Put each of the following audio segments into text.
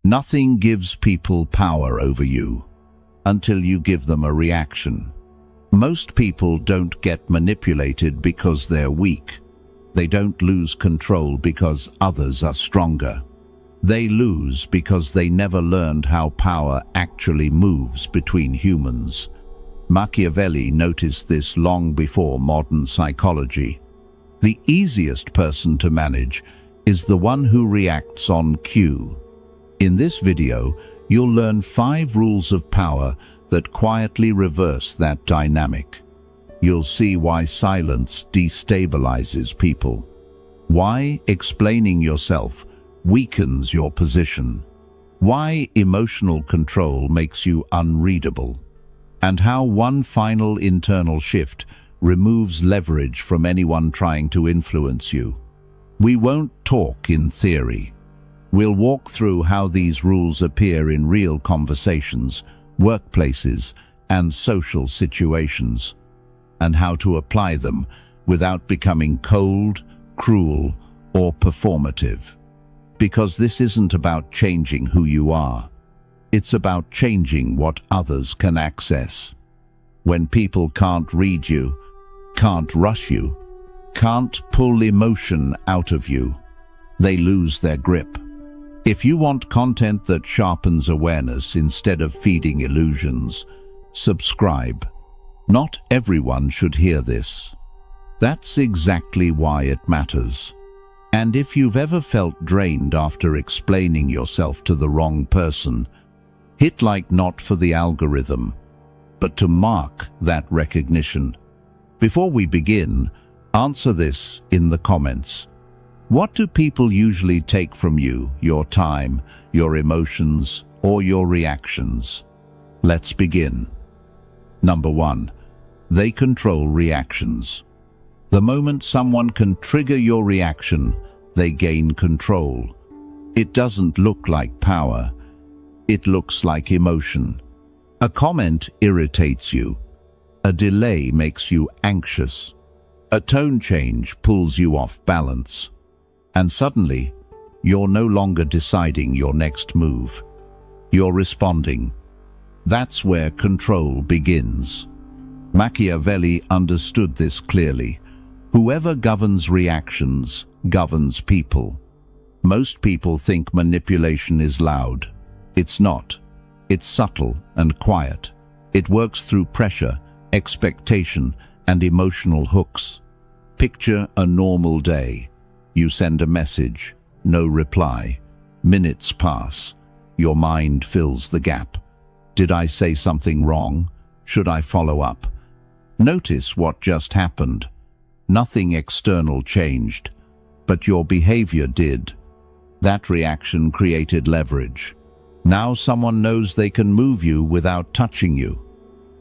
Nothing gives people power over you until you give them a reaction. Most people don't get manipulated because they're weak. They don't lose control because others are stronger. They lose because they never learned how power actually moves between humans. Machiavelli noticed this long before modern psychology. The easiest person to manage is the one who reacts on cue. In this video, you'll learn 5 rules of power that quietly reverse that dynamic. You'll see why silence destabilizes people, why explaining yourself weakens your position, why emotional control makes you unreadable, and how one final internal shift removes leverage from anyone trying to influence you. We won't talk in theory. We'll walk through how these rules appear in real conversations, workplaces, and social situations, and how to apply them without becoming cold, cruel, or performative. Because this isn't about changing who you are. It's about changing what others can access. When people can't read you, can't rush you, can't pull emotion out of you, they lose their grip. If you want content that sharpens awareness instead of feeding illusions, subscribe. Not everyone should hear this. That's exactly why it matters. And if you've ever felt drained after explaining yourself to the wrong person, hit like not for the algorithm, but to mark that recognition. Before we begin, answer this in the comments. What do people usually take from you, your time, your emotions, or your reactions? Let's begin. Number 1. They control reactions. The moment someone can trigger your reaction, they gain control. It doesn't look like power. It looks like emotion. A comment irritates you. A delay makes you anxious. A tone change pulls you off balance. And suddenly, you're no longer deciding your next move. You're responding. That's where control begins. Machiavelli understood this clearly. Whoever governs reactions governs people. Most people think manipulation is loud. It's not. It's subtle and quiet. It works through pressure, expectation, and emotional hooks. Picture a normal day. You send a message, no reply. Minutes pass. Your mind fills the gap. Did I say something wrong? Should I follow up? Notice what just happened. Nothing external changed, but your behavior did. That reaction created leverage. Now someone knows they can move you without touching you.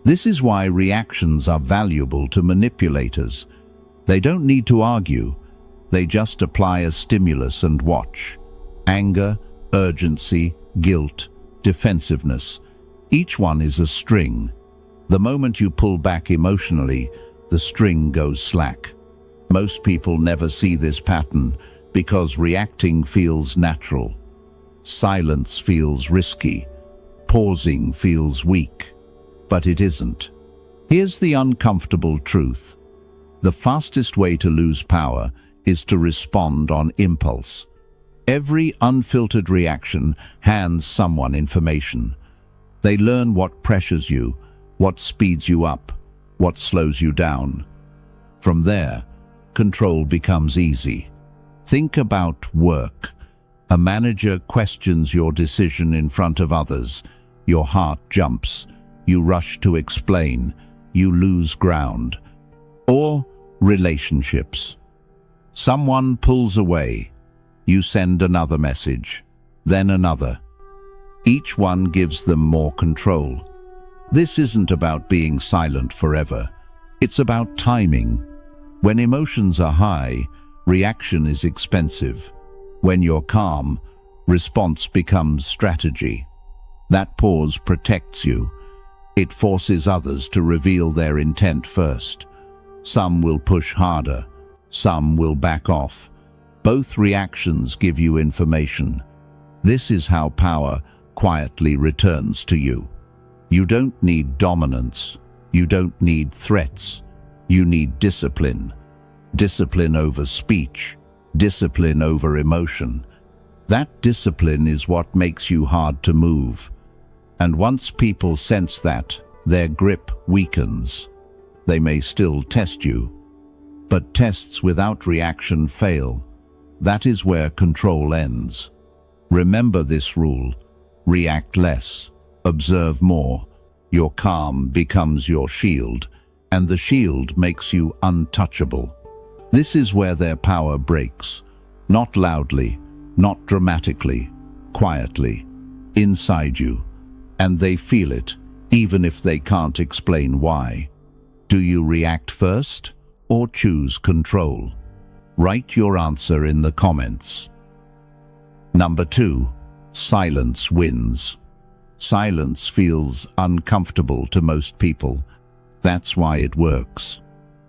This is why reactions are valuable to manipulators. They don't need to argue. They just apply a stimulus and watch. Anger, urgency, guilt, defensiveness. Each one is a string. The moment you pull back emotionally, the string goes slack. Most people never see this pattern because reacting feels natural. Silence feels risky. Pausing feels weak. But it isn't. Here's the uncomfortable truth. The fastest way to lose power is to respond on impulse. Every unfiltered reaction hands someone information. They learn what pressures you, what speeds you up, what slows you down. From there, control becomes easy. Think about work. A manager questions your decision in front of others. Your heart jumps. You rush to explain. You lose ground. Or relationships. Someone pulls away. You send another message, then another. Each one gives them more control. This isn't about being silent forever. It's about timing. When emotions are high, reaction is expensive. When you're calm, response becomes strategy. That pause protects you. It forces others to reveal their intent first. Some will push harder. Some will back off. Both reactions give you information. This is how power quietly returns to you. You don't need dominance. You don't need threats. You need discipline. Discipline over speech. Discipline over emotion. That discipline is what makes you hard to move. And once people sense that, their grip weakens. They may still test you, but tests without reaction fail. That is where control ends. Remember this rule: react less, observe more. Your calm becomes your shield, and the shield makes you untouchable. This is where their power breaks. Not loudly, not dramatically, quietly, inside you. And they feel it, even if they can't explain why. Do you react first, or choose control? Write your answer in the comments. Number 2. Silence wins. Silence feels uncomfortable to most people. That's why it works.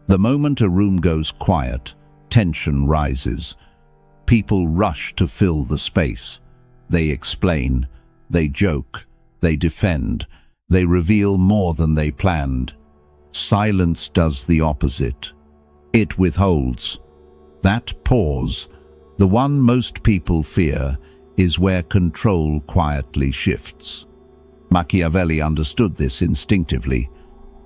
The moment a room goes quiet, tension rises. People rush to fill the space. They explain, they joke, they defend, they reveal more than they planned. Silence does the opposite. It withholds. That pause, the one most people fear, is where control quietly shifts. Machiavelli understood this instinctively.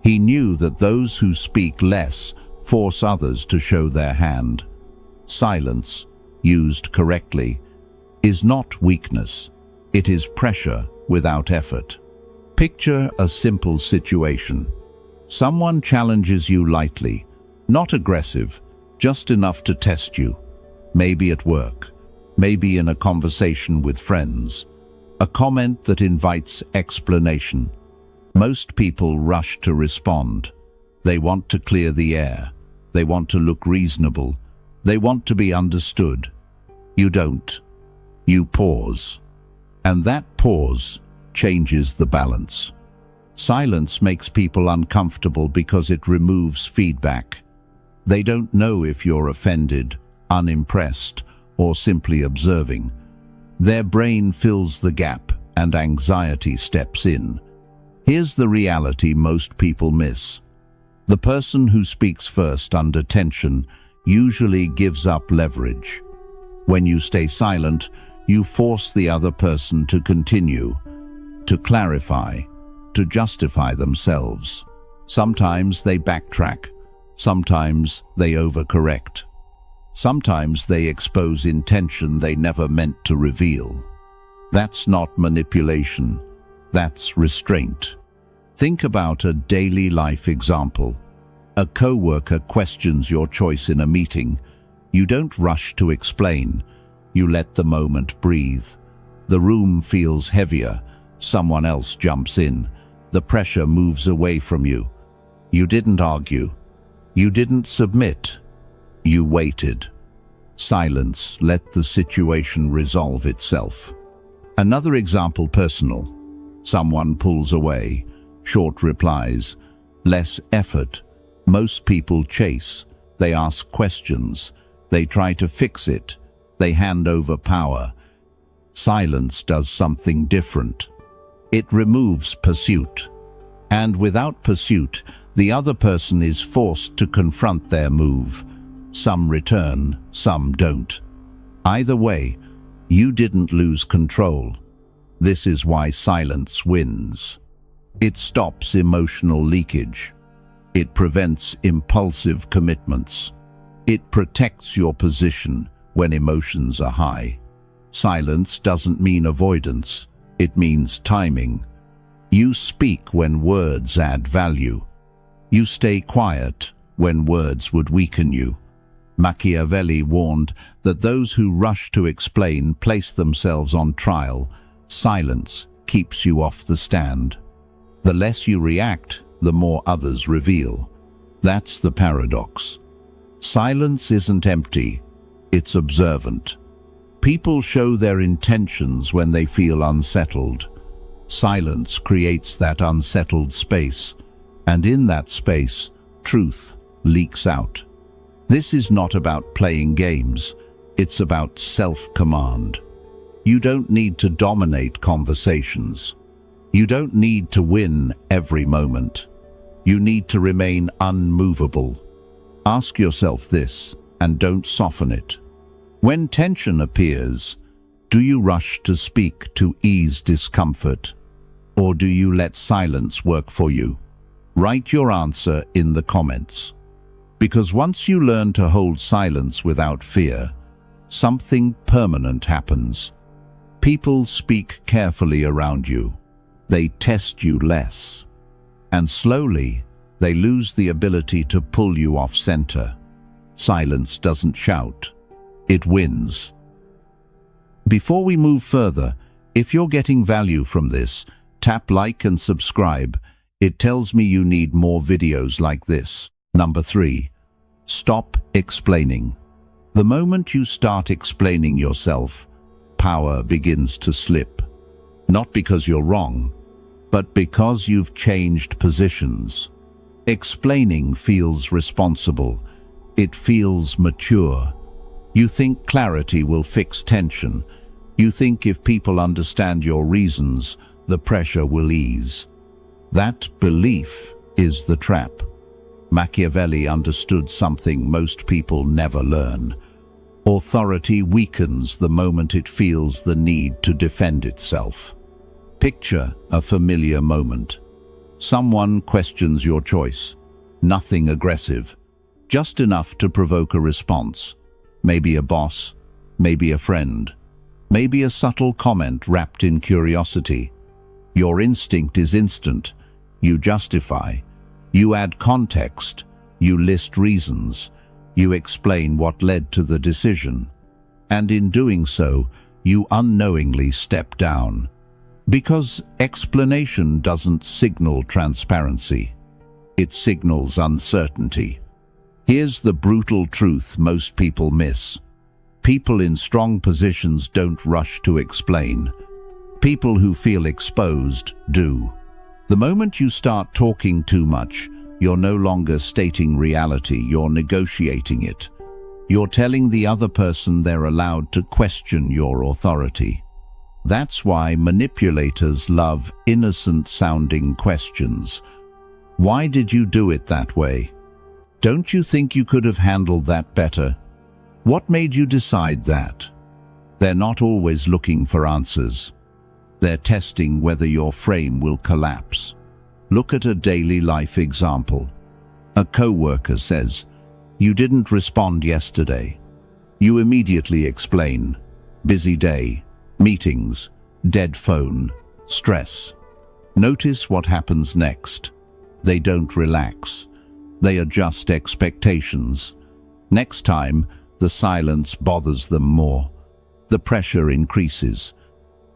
He knew that those who speak less force others to show their hand. Silence, used correctly, is not weakness. It is pressure without effort. Picture a simple situation. Someone challenges you lightly, not aggressive, just enough to test you. Maybe at work, maybe in a conversation with friends. A comment that invites explanation. Most people rush to respond. They want to clear the air. They want to look reasonable. They want to be understood. You don't. You pause. And that pause changes the balance. Silence makes people uncomfortable because it removes feedback. They don't know if you're offended, unimpressed, or simply observing. Their brain fills the gap and anxiety steps in. Here's the reality most people miss. The person who speaks first under tension usually gives up leverage. When you stay silent, you force the other person to continue, to clarify, to justify themselves. Sometimes they backtrack. Sometimes they overcorrect. Sometimes they expose intention they never meant to reveal. That's not manipulation. That's restraint. Think about a daily life example. A coworker questions your choice in a meeting. You don't rush to explain. You let the moment breathe. The room feels heavier. Someone else jumps in. The pressure moves away from you. You didn't argue. You didn't submit. You waited. Silence let the situation resolve itself. Another example, personal. Someone pulls away. Short replies. Less effort. Most people chase. They ask questions. They try to fix it. They hand over power. Silence does something different. It removes pursuit. And without pursuit, the other person is forced to confront their move. Some return, some don't. Either way, you didn't lose control. This is why silence wins. It stops emotional leakage. It prevents impulsive commitments. It protects your position when emotions are high. Silence doesn't mean avoidance. It means timing. You speak when words add value. You stay quiet when words would weaken you. Machiavelli warned that those who rush to explain place themselves on trial. Silence keeps you off the stand. The less you react, the more others reveal. That's the paradox. Silence isn't empty, it's observant. People show their intentions when they feel unsettled. Silence creates that unsettled space, and in that space, truth leaks out. This is not about playing games, it's about self-command. You don't need to dominate conversations. You don't need to win every moment. You need to remain unmovable. Ask yourself this, and don't soften it. When tension appears, do you rush to speak to ease discomfort, or do you let silence work for you? Write your answer in the comments. Because once you learn to hold silence without fear, something permanent happens. People speak carefully around you. They test you less. And slowly, they lose the ability to pull you off center. Silence doesn't shout. It wins. Before we move further, if you're getting value from this, tap like and subscribe. It tells me you need more videos like this. Number 3. Stop explaining. The moment you start explaining yourself, power begins to slip. Not because you're wrong, but because you've changed positions. Explaining feels responsible. It feels mature. You think clarity will fix tension. You think if people understand your reasons, the pressure will ease. That belief is the trap. Machiavelli understood something most people never learn. Authority weakens the moment it feels the need to defend itself. Picture a familiar moment. Someone questions your choice. Nothing aggressive. Just enough to provoke a response. Maybe a boss, maybe a friend, maybe a subtle comment wrapped in curiosity. Your instinct is instant. You justify. You add context. You list reasons. You explain what led to the decision. And in doing so, you unknowingly step down. Because explanation doesn't signal transparency. It signals uncertainty. Here's the brutal truth most people miss. People in strong positions don't rush to explain. People who feel exposed do. The moment you start talking too much, you're no longer stating reality, you're negotiating it. You're telling the other person they're allowed to question your authority. That's why manipulators love innocent-sounding questions. Why did you do it that way? Don't you think you could have handled that better? What made you decide that? They're not always looking for answers. They're testing whether your frame will collapse. Look at a daily life example. A coworker says, "You didn't respond yesterday." You immediately explain, "Busy day, meetings, dead phone, stress." Notice what happens next. They don't relax. They adjust expectations. Next time, the silence bothers them more. The pressure increases.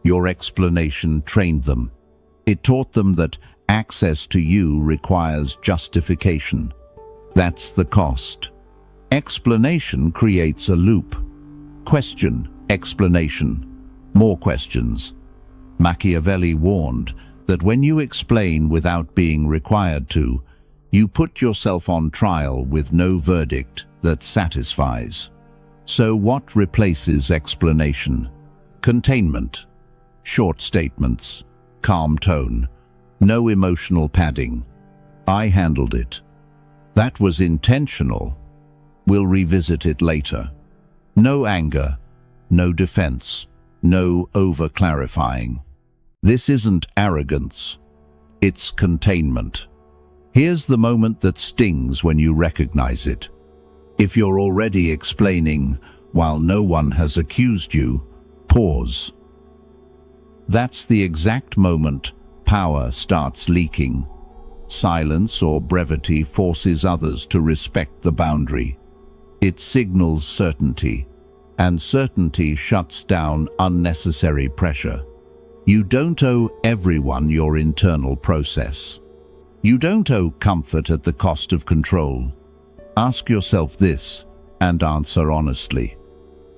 Your explanation trained them. It taught them that access to you requires justification. That's the cost. Explanation creates a loop. Question, explanation, more questions. Machiavelli warned that when you explain without being required to, you put yourself on trial with no verdict that satisfies. So what replaces explanation? Containment. Short statements. Calm tone. No emotional padding. "I handled it. That was intentional. We'll revisit it later." No anger. No defense. No over-clarifying. This isn't arrogance. It's containment. Here's the moment that stings when you recognize it. If you're already explaining while no one has accused you, pause. That's the exact moment power starts leaking. Silence or brevity forces others to respect the boundary. It signals certainty, and certainty shuts down unnecessary pressure. You don't owe everyone your internal process. You don't owe comfort at the cost of control. Ask yourself this, and answer honestly.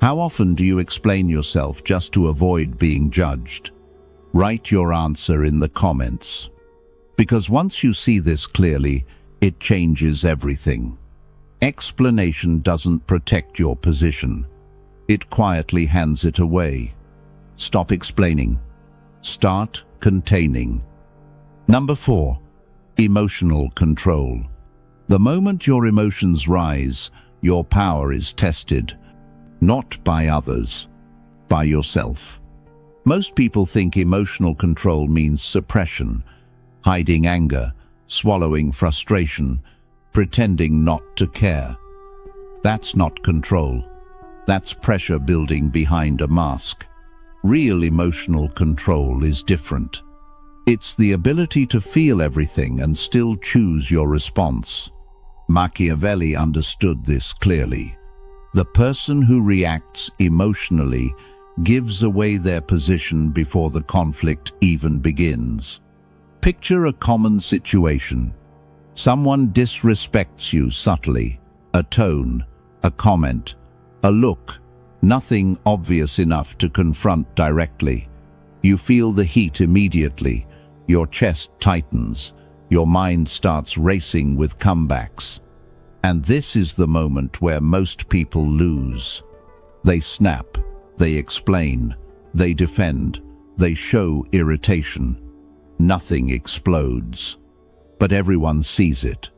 How often do you explain yourself just to avoid being judged? Write your answer in the comments. Because once you see this clearly, it changes everything. Explanation doesn't protect your position. It quietly hands it away. Stop explaining. Start containing. Number 4. Emotional control. The moment your emotions rise, your power is tested, not by others, by yourself. Most people think emotional control means suppression, hiding anger, swallowing frustration, pretending not to care. That's not control. That's pressure building behind a mask. Real emotional control is different. It's the ability to feel everything and still choose your response. Machiavelli understood this clearly. The person who reacts emotionally gives away their position before the conflict even begins. Picture a common situation. Someone disrespects you subtly. A tone, a comment, a look, nothing obvious enough to confront directly. You feel the heat immediately. Your chest tightens. Your mind starts racing with comebacks. And this is the moment where most people lose. They snap, they explain, they defend, they show irritation. Nothing explodes, but everyone sees it.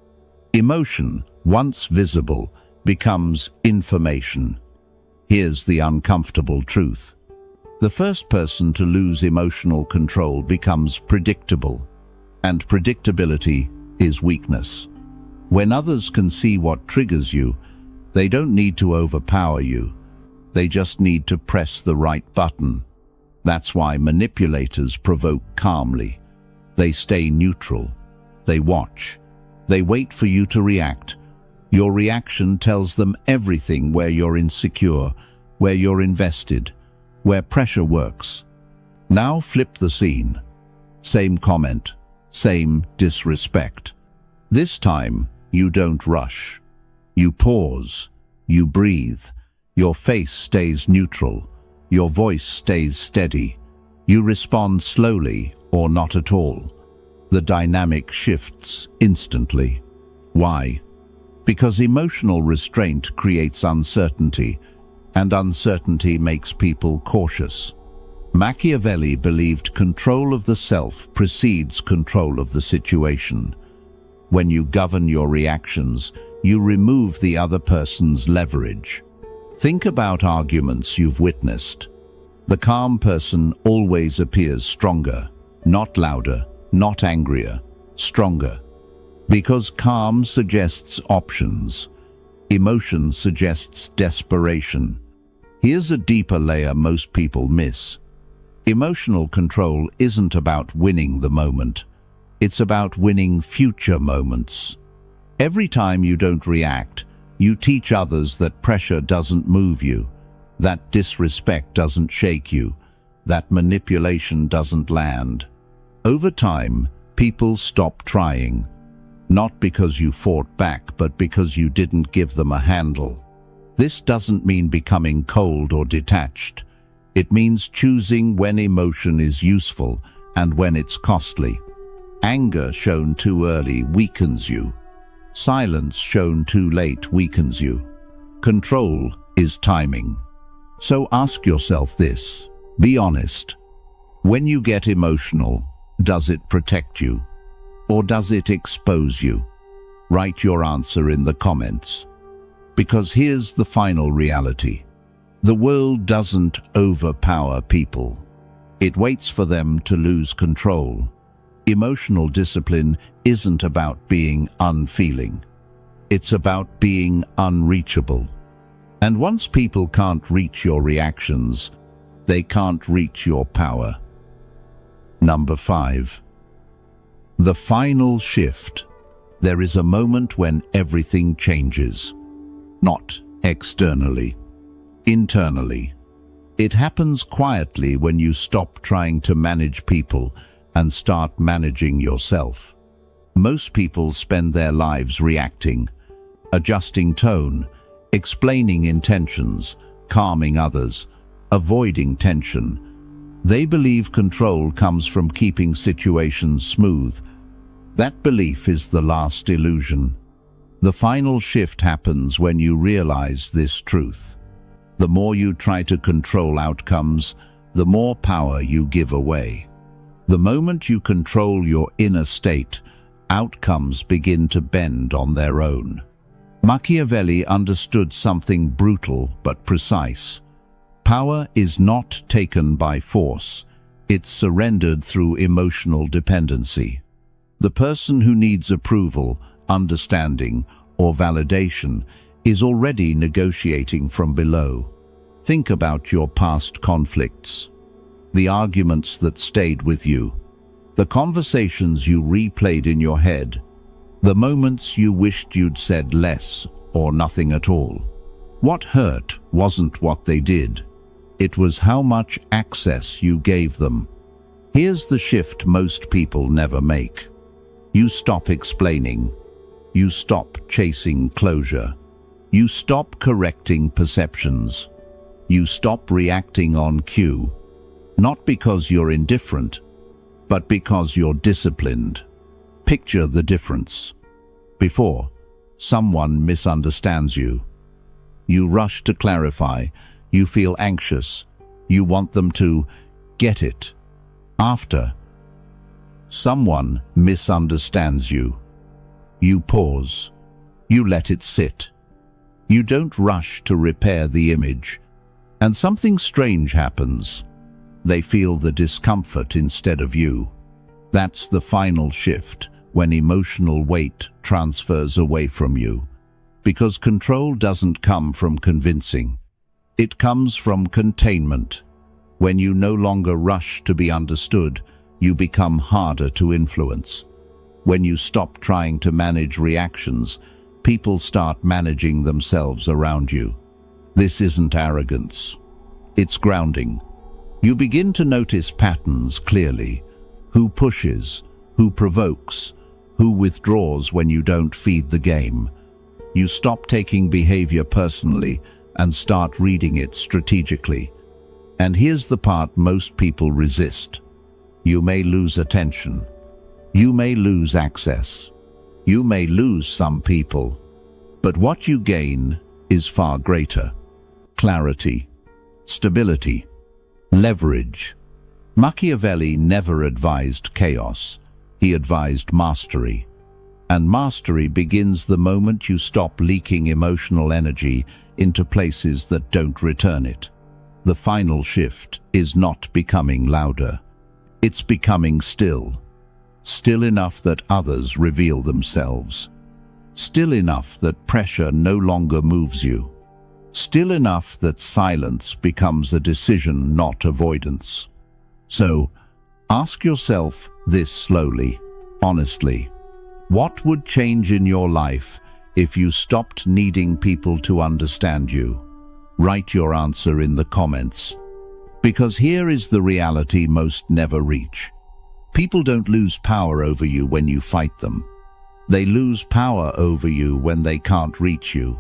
Emotion, once visible, becomes information. Here's the uncomfortable truth. The first person to lose emotional control becomes predictable, and predictability is weakness. When others can see what triggers you, they don't need to overpower you. They just need to press the right button. That's why manipulators provoke calmly. They stay neutral. They watch. They wait for you to react. Your reaction tells them everything: where you're insecure, where you're invested, where pressure works. Now flip the scene. Same comment, same disrespect. This time, you don't rush. You pause. You breathe. Your face stays neutral. Your voice stays steady. You respond slowly or not at all. The dynamic shifts instantly. Why? Because emotional restraint creates uncertainty, and uncertainty makes people cautious. Machiavelli believed control of the self precedes control of the situation. When you govern your reactions, you remove the other person's leverage. Think about arguments you've witnessed. The calm person always appears stronger, not louder, not angrier, stronger. Because calm suggests options. Emotion suggests desperation. Here's a deeper layer most people miss. Emotional control isn't about winning the moment. It's about winning future moments. Every time you don't react, you teach others that pressure doesn't move you, that disrespect doesn't shake you, that manipulation doesn't land. Over time, people stop trying. Not because you fought back, but because you didn't give them a handle. This doesn't mean becoming cold or detached. It means choosing when emotion is useful and when it's costly. Anger shown too early weakens you. Silence shown too late weakens you. Control is timing. So ask yourself this. Be honest. When you get emotional, does it protect you? Or does it expose you? Write your answer in the comments. Because here's the final reality. The world doesn't overpower people. It waits for them to lose control. Emotional discipline isn't about being unfeeling. It's about being unreachable. And once people can't reach your reactions, they can't reach your power. Number 5. The final shift. There is a moment when everything changes. Not externally, internally. It happens quietly when you stop trying to manage people and start managing yourself. Most people spend their lives reacting, adjusting tone, explaining intentions, calming others, avoiding tension. They believe control comes from keeping situations smooth. That belief is the last illusion. The final shift happens when you realize this truth. The more you try to control outcomes, the more power you give away. The moment you control your inner state, outcomes begin to bend on their own. Machiavelli understood something brutal but precise. Power is not taken by force, it's surrendered through emotional dependency. The person who needs approval, understanding, or validation is already negotiating from below. Think about your past conflicts, the arguments that stayed with you, the conversations you replayed in your head, the moments you wished you'd said less or nothing at all. What hurt wasn't what they did. It was how much access you gave them. Here's the shift most people never make. You stop explaining. You stop chasing closure. You stop correcting perceptions. You stop reacting on cue. Not because you're indifferent, but because you're disciplined. Picture the difference. Before, someone misunderstands you. You rush to clarify. You feel anxious. You want them to get it. After, someone misunderstands you. You pause. You let it sit. You don't rush to repair the image. And something strange happens. They feel the discomfort instead of you. That's the final shift, when emotional weight transfers away from you. Because control doesn't come from convincing. It comes from containment. When you no longer rush to be understood, you become harder to influence. When you stop trying to manage reactions, people start managing themselves around you. This isn't arrogance. It's grounding. You begin to notice patterns clearly. Who pushes, who provokes, who withdraws when you don't feed the game. You stop taking behavior personally and start reading it strategically. And here's the part most people resist. You may lose attention. You may lose access. You may lose some people. But what you gain is far greater. Clarity, stability, leverage. Machiavelli never advised chaos. He advised mastery. And mastery begins the moment you stop leaking emotional energy into places that don't return it. The final shift is not becoming louder. It's becoming still. Still enough that others reveal themselves. Still enough that pressure no longer moves you. Still enough that silence becomes a decision, not avoidance. So, ask yourself this slowly, honestly. What would change in your life if you stopped needing people to understand you? Write your answer in the comments. Because here is the reality most never reach. People don't lose power over you when you fight them. They lose power over you when they can't reach you.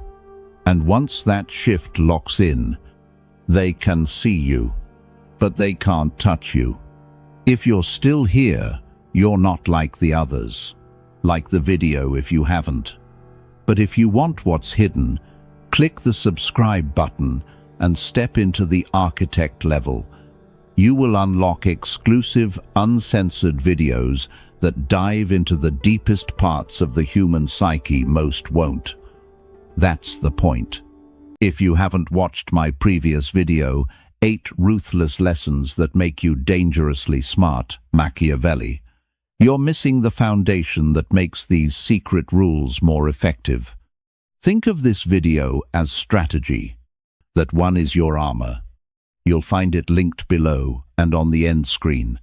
And once that shift locks in, they can see you, but they can't touch you. If you're still here, you're not like the others. Like the video if you haven't. But if you want what's hidden, click the subscribe button and step into the architect level. You will unlock exclusive, uncensored videos that dive into the deepest parts of the human psyche most won't. That's the point. If you haven't watched my previous video, 8 Ruthless Lessons That Make You Dangerously Smart, Machiavelli, you're missing the foundation that makes these secret rules more effective. Think of this video as strategy. That one is your armor. You'll find it linked below and on the end screen.